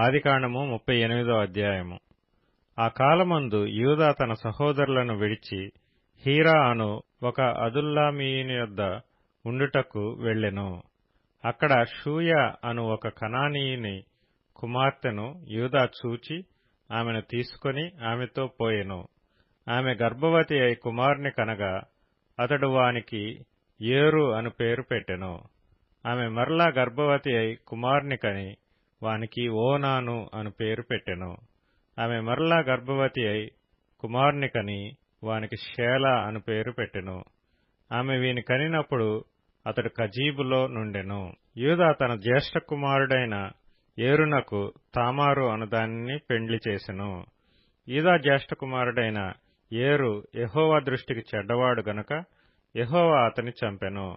ఆదికాండము 38వ అధ్యాయము. ఆ కాలమందు యూదా తన సహోదరులను విడిచి హీరా అను ఒక అదుల్లామీయుని యొద్ద ఉండుటకు వెళ్ళెను. అక్కడ షూయ అను ఒక కనానీయుని కుమార్తెను యూదా చూచి ఆమెను తీసుకొని ఆమెతో పోయెను. ఆమె గర్భవతి అయి కుమారుని కనగా అతడు వానికి ఏరు అను పేరు పెట్టెను. ఆమె మరలా గర్భవతి అయి కుమారుని కని వానికి ఓనాను అను పేరు పెట్టెను. ఆమె మరలా గర్భవతి అయి కుమారుని కని వానికి షేలా అను పేరు పెట్టెను. ఆమె వీని కనినప్పుడు అతడు కజీబులో నుండెను. యూదా తన జ్యేష్ఠ కుమారుడైన ఏరునకు తామారు అను దానిని పెండ్లి చేసెను. యూదా జ్యేష్ఠ కుమారుడైన ఏరు యెహోవా దృష్టికి చెడ్డవాడు గనుక యెహోవా అతని చంపెను.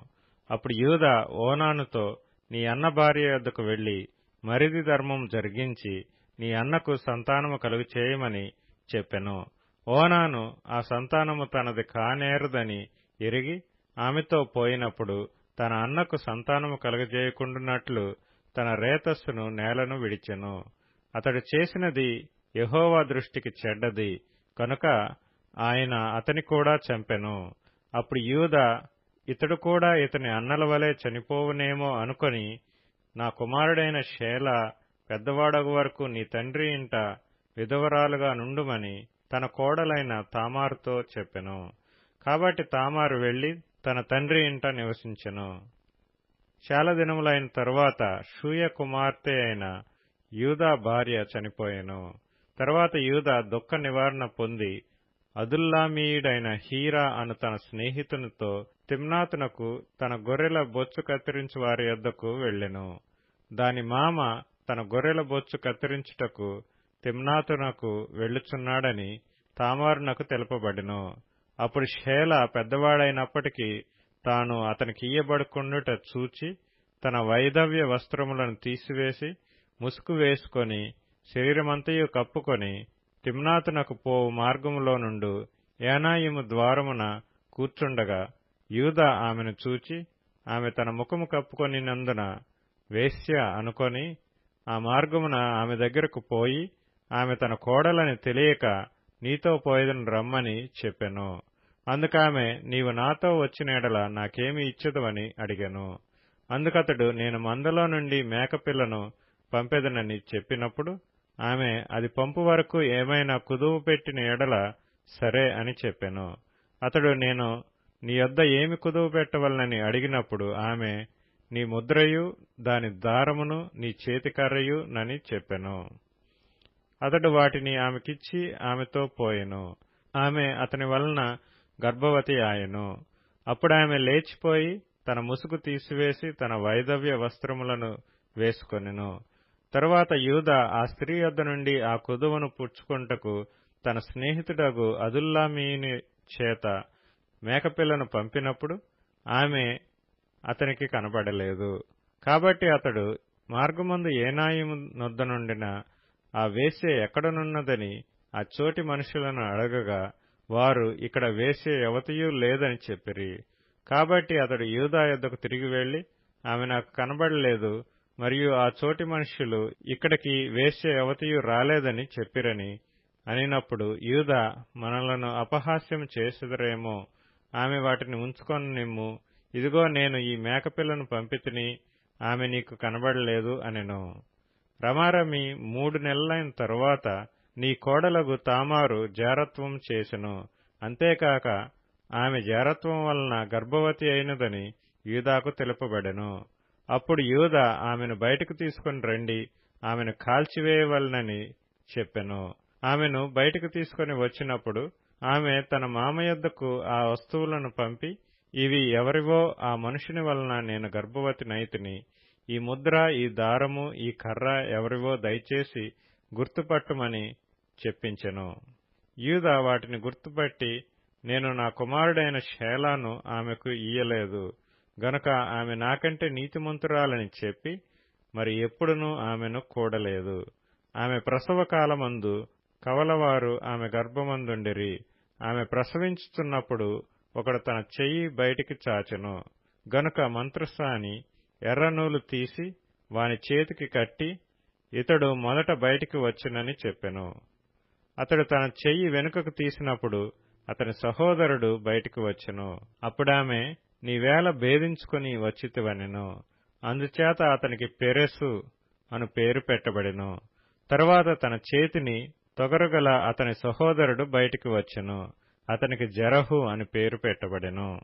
అప్పుడు యూదా ఓనానుతో, నీ అన్న భార్య యొద్దకు వెళ్లి మరిది ధర్మం జరిగించి నీ అన్నకు సంతానము కలుగచేయమని చెప్పెను. ఓనాను ఆ సంతానము తనది కానేరదని ఎరిగి ఆమెతో పోయినప్పుడు తన అన్నకు సంతానము కలుగజేయకుండునట్లు తన రేతస్సును నేలను విడిచెను. అతడు చేసినది యెహోవా దృష్టికి చెడ్డది కనుక ఆయన అతని కూడా చంపెను. అప్పుడు యూదా ఇతడు కూడా ఇతని అన్నల వలె చనిపోవునేమో అనుకొని, నా కుమారుడైన షేలా పెద్దవాడగు వరకు నీ తండ్రి ఇంట విధవరాలుగా నుండుమని తన కోడలైన తామారుతో చెప్పెను. కాబట్టి తామారు వెళ్లి తన తండ్రి ఇంట నివసించెను. చాలా దినములైన తరువాత షూయ కుమార్తె అయిన యూదా భార్య చనిపోయెను. తరువాత యూదా దుఃఖ నివారణ పొంది అదుల్లామీయుడైన హీరా అను తన స్నేహితునితో తిమ్నాతునకు తన గొర్రెల బొచ్చు కత్తిరించు వారి యొద్దకు వెళ్ళెను. దాని మామ తన గొర్రెల బొచ్చు కత్తిరించుటకు తిమ్నాతునకు వెళ్ళుచున్నాడని తామారునకు తెలుపబడెను. అప్పుడు షేలా పెద్దవాడైనప్పటికీ తాను అతనికి ఇయ్యబడుకుండుట చూచి తన వైధవ్య వస్త్రములను తీసివేసి ముసుగు వేసుకొని శరీరమంతయు కప్పుకొని తిమ్నాతునకు పోవు మార్గములో నుండు ఏనాయిము ద్వారమున కూర్చుండగా యూదా ఆమెను చూచి ఆమె తన ముఖము కప్పుకొనినందున వేశ్య అనుకొని ఆ మార్గమున ఆమె దగ్గరకు పోయి ఆమె తన కోడలని తెలియక నీతో పోయేదను రమ్మని చెప్పెను. అందుకామె, నీవు నాతో వచ్చిన ఎడల నాకేమి ఇచ్చెదవని అడిగెను. అందుకతడు, నేను మందలో నుండి మేకపిల్లను పంపెదనని చెప్పినప్పుడు ఆమె, అది పంపు వరకు ఏమైనా కుదువు పెట్టిన ఎడల సరే అని చెప్పెను. అతడు, నేను నీ యొద్ద ఏమి కుదువు పెట్టవలనని అడిగినప్పుడు ఆమె, నీ ముద్రయు దాని దారమును నీ చేతికర్రయు నని చెప్పెను. అతడు వాటిని ఆమెకిచ్చి ఆమెతో పోయెను. ఆమె అతని వలన గర్భవతి ఆయెను. అప్పుడు ఆమె లేచిపోయి తన ముసుగు తీసివేసి తన వైధవ్య వస్త్రములను వేసుకొనెను. తరువాత యూదా ఆ స్త్రీ యొద్ద నుండి ఆ కుదువను పుచ్చుకొనుటకు తన స్నేహితుడగు అదుల్లామీయుని చేత మేకపిల్లను పంపినప్పుడు ఆమె అతనికి కనబడలేదు. కాబట్టి అతడు మార్గమందు ఏనాయిము నొద్ద నుండిన ఆ వేశ్య ఎక్కడనున్నదని ఆ చోటి మనుషులను అడగగా వారు, ఇక్కడ వేశ్య యవతియూ లేదని చెప్పిరి. కాబట్టి అతడు యూదా యొద్దకు తిరిగి వెళ్లి, ఆమె నాకు కనబడలేదు, మరియు ఆ చోటి మనుష్యులు ఇక్కడికి వేశ్య యవతియు రాలేదని చెప్పిరని అనినప్పుడు యూదా, మనలను అపహాస్యం చేసెదరేమో, ఆమె వాటిని ఉంచుకొని నిమ్ము, ఇదిగో నేను ఈ మేకపిల్లను పంపితిని, ఆమె నీకు కనబడలేదు అనెను. రమారమి 3 నెలలైన తరువాత నీ కోడలగు తామారు జారత్వం చేసెను. అంతేకాక ఆమె జారత్వం వలన గర్భవతి అయినదని యూదాకు తెలుపబడెను. అప్పుడు యూదా ఆమెను బయటకు తీసుకుని రండి, ఆమెను కాల్చివేయవలనని చెప్పెను. ఆమెను బయటకు తీసుకుని వచ్చినప్పుడు ఆమె తన మామ యొద్దకు ఆ వస్తువులను పంపి, ఇవి ఎవరివో ఆ మనుషుని వలన నేను గర్భవతి నైతిని, ఈ ముద్ర, ఈ దారము, ఈ కర్ర ఎవరివో దయచేసి గుర్తుపట్టుమని చెప్పించెను. యూదా వాటిని గుర్తుపట్టి, నేను నా కుమారుడైన షేలాను ఆమెకు ఇయ్యలేదు గనుక ఆమె నాకంటే నీతిమంతురాలని చెప్పి మరి ఎప్పుడునూ ఆమెను కూడలేదు. ఆమె ప్రసవ కాలమందు కవలవారు ఆమె గర్భమందుండిరి. ఆమె ప్రసవించుచున్నప్పుడు ఒకడు తన చెయ్యి బయటికి చాచెను గనుక మంత్రసాని ఎర్రనూలు తీసి వాని చేతికి కట్టి ఇతడు మొదట బయటికి వచ్చునని చెప్పెను. అతడు తన చెయ్యి వెనుకకు తీసినప్పుడు అతని సహోదరుడు బయటికి వచ్చెను. అప్పుడామె, నీవేళ భేదించుకుని వచ్చితివనెను. అందుచేత అతనికి పెరెసు అను పేరు పెట్టబడెను. తరువాత తన చేతిని తొగరుగల అతని సహోదరుడు బయటికి వచ్చెను. అతనికి జెరహు అని పేరు పెట్టబడెను.